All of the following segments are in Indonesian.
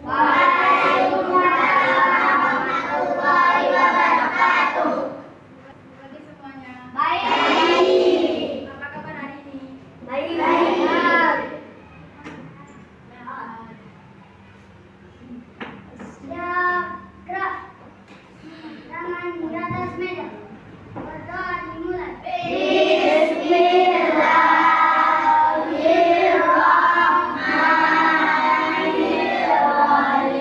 Waalaikumsalam warahmatullahi wabarakatuh. Pagi semuanya. Baik. Apa kabar hari ini? Baik. Siap, gerak. Tangan di atas meja. Berdoa dimulai. Bismillahirrahmanirrahim.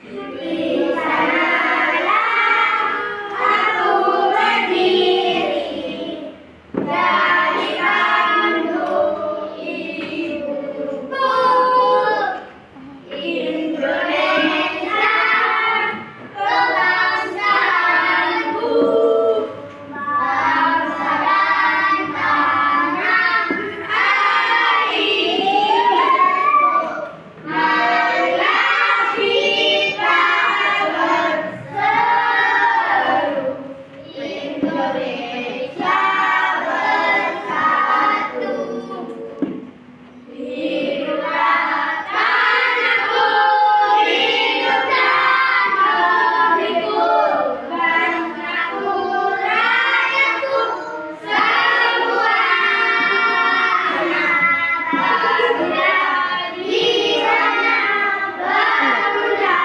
Di sanalah aku berdiri, jadikan untuk ibuku. Indonesia, kebangsaanku, bangsa dan tanah airku. Marilah kita berseru, Indonesia bersatu. Hiduplah tanahku, hiduplah negeriku, bangsaku, rakyatku, semuanya. Bangunlah di sana, bangunlah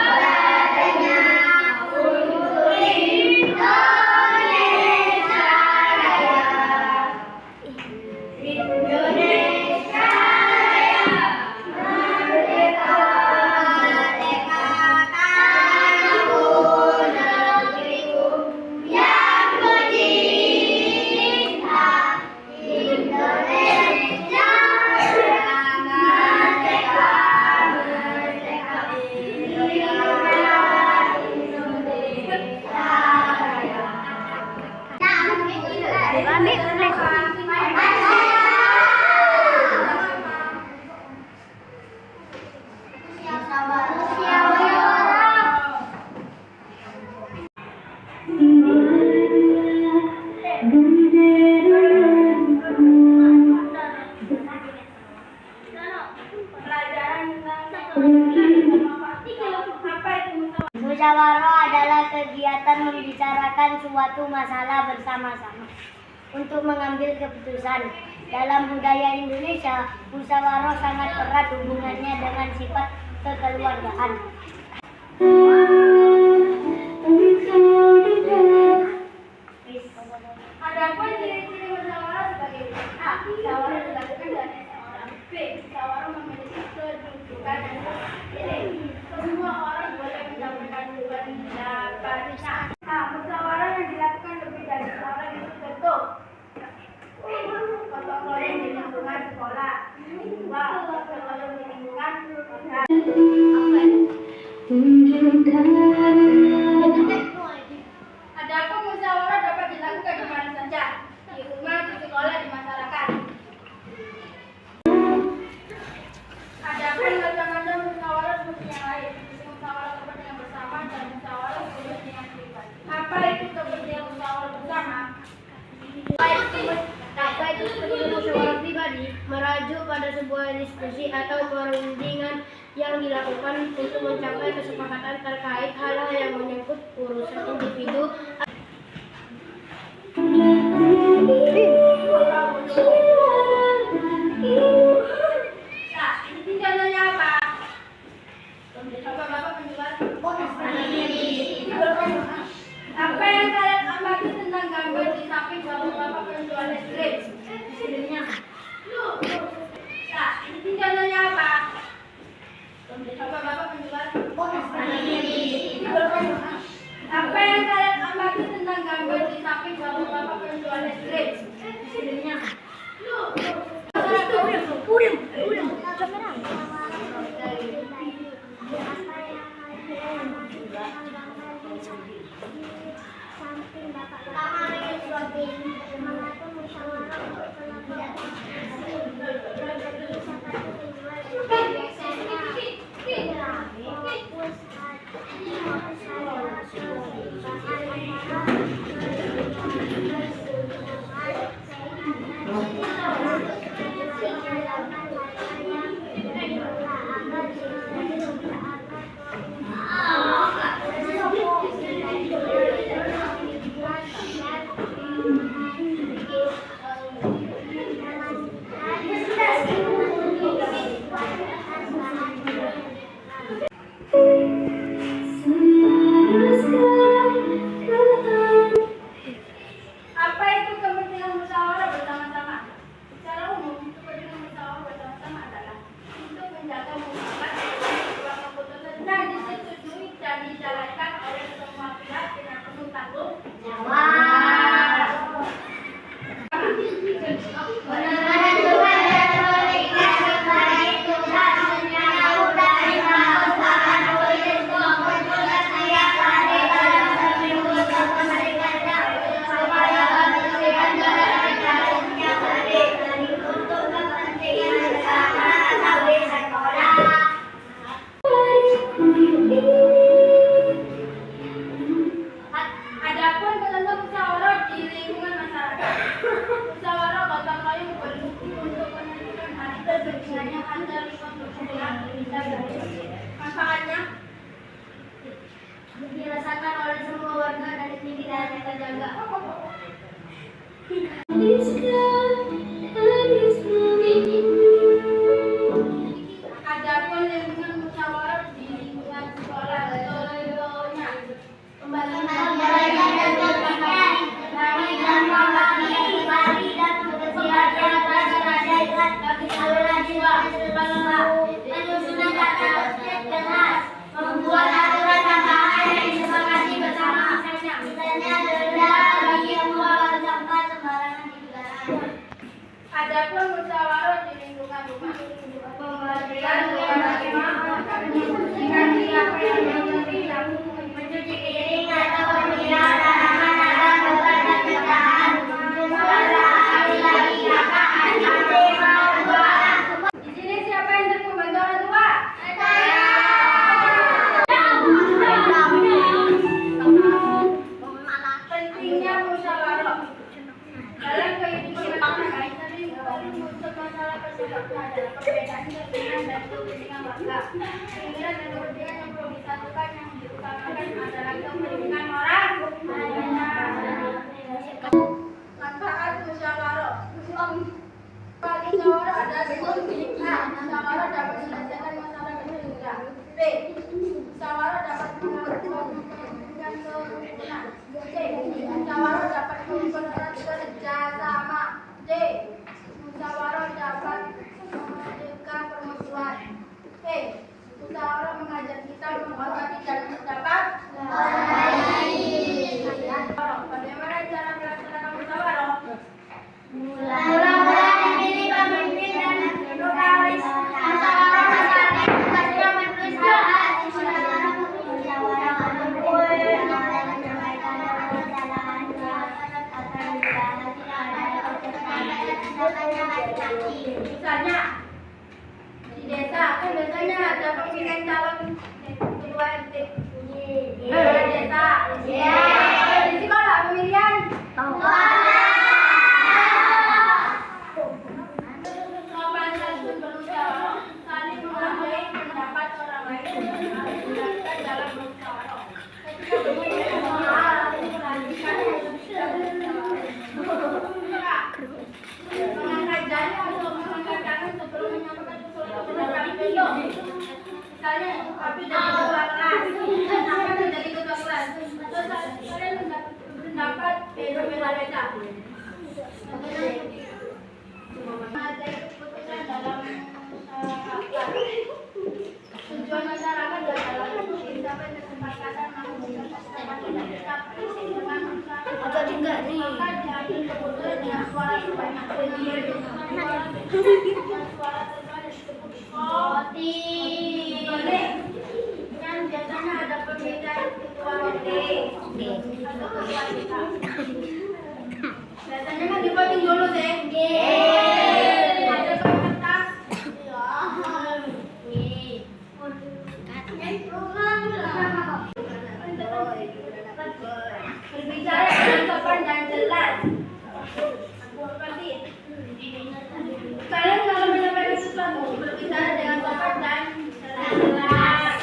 badannya untuk Indonesia Raya. Indonesia Raya, merdeka, merdeka, tanahku, negeriku yang kucinta. Indonesia Raya, merdeka, merdeka, Indonesia Raya. Musyawarah adalah kegiatan membicarakan suatu masalah bersama-sama untuk mengambil keputusan. Dalam budaya Indonesia, musyawarah sangat erat hubungannya dengan sifat kekeluargaan. Adapun ciri-ciri musyawarah sebagai berikut. A. Musyawarah dilakukan dengan orang. B. Musyawarah memiliki kedudukan dan nilai. Semua orang boleh menyampaikan pendapatnya. A. Musyawarah yang dilakukan lebih dari seorang itu bentuk gotong royong di lingkungan sekolah. 2. Gotong royong di lingkungan Adapun musyawarah dapat dilakukan di mana saja, di rumah, di sekolah, di masyarakat. Adapun macam-macam musyawarah seperti yang lain, seperti musyawarah kepentingan bersama dan musyawarah kepentingan pribadi. Apa itu kepentingan musyawarah bersama? Apa itu seperti musyawarah pribadi? Merujuk pada sebuah diskusi atau perundingan yang dilakukan untuk mencapai kesepakatan terkait hal-hal yang menyangkut urusan individu. Nah, ini contohnya apa? Coba Bapak menjelaskan. Apa yang kalian amati tentang gambar di samping Bapak penjual es krim? Nah, ini contohnya apa? Coba Bapak menjelaskan. Apa yang kalian amati tentang gambar di samping Bapak penjual es krim? Musyawarah dapat mengakibatkan kerukunan. C. Musyawarah dapat mempererat kerjasama. D. Musyawarah dapat memecahkan permusuhan. E. Musyawarah mengajar kita menghormati dan berpendapat. Bagaimana cara melaksanakan musyawarah? Mula-mula dipilih pemimpin dan vokalis musyawarah misalnya tugasnya menulis arahan musyawarah mengumpul menyampaikan permasalahan agar tidak ada pertanyaan masing-masing. Misalnya di desa kan biasanya ada pemilihan calon ketua RT. Desa. Di sekolah pemilihan. Sopan santun bermusyawarah, saling menghargai pendapat orang lain dan dilakukan dalam bermusyawarah. Ketika bermusyawarah, menghadirkan mengangkat jari atau mengangkat tangan sebelum menyampaikan sesuatu pendapat beliau. Misalnya, tapi dari ketua kelas, kenapa dari ketua kelas? Terus kalian pendapat berbeda-beda. Menghargai keputusan dalam tujuan masyarakat adalah mencapai kesepakatan menghasilkan kesepakatan dan mencapai dengan masyarakat. Maka diambil keputusan dengan suara terbanyak. Dengan suara terbanyak disebut voting. Yang biasanya ada pemilihan ketua RT atau ketua desa. Biasanya kan di voting dulu deh. Ada kertas. Berbicara dengan sopan dan jelas. Seperti kalian kalau menyampaikan sesuatu berbicara dengan sopan dan jelas.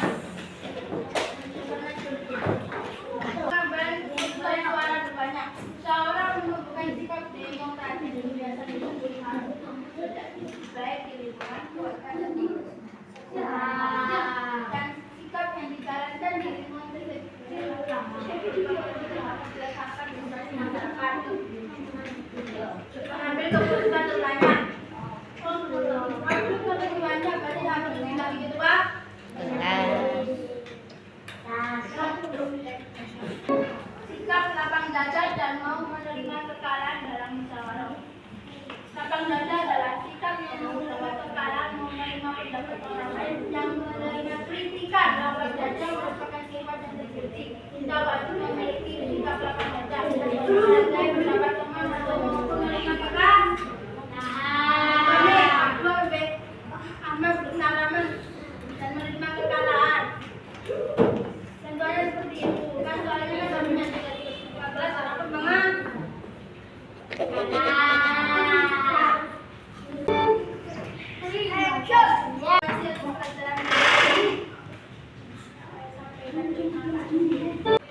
Suara terbanyak. Musyawarah menunjukkan sikap demokrasi yang biasa disebut baik di lingkungan keluarga dan di dan sikap yang dijalankan di lingkungan terkecil dirasakan di masyarakat. Mengambil keputusan terbanyak. Ambil keputusan terbanyak berarti harus bilang gitu Pak. Sikap lapang dada dan mau menerima kekalahan dalam musyawarah. Lapang dada adalah sikap yang mau menerima kekalahan, mau menerima pendapat orang lain, yang menerima kritikan. Lapang dada merupakan sifat yang terkritik. Kita wajib memiliki sikap lapang dada. Menghargai pendapat teman atau menerima kekalahan. Amat bersalaman dan menerima kekalahan. Contohnya seperti itu. Kan soalnya kan kami dari kelas apa banget. Hasil pembelajaran ini sampai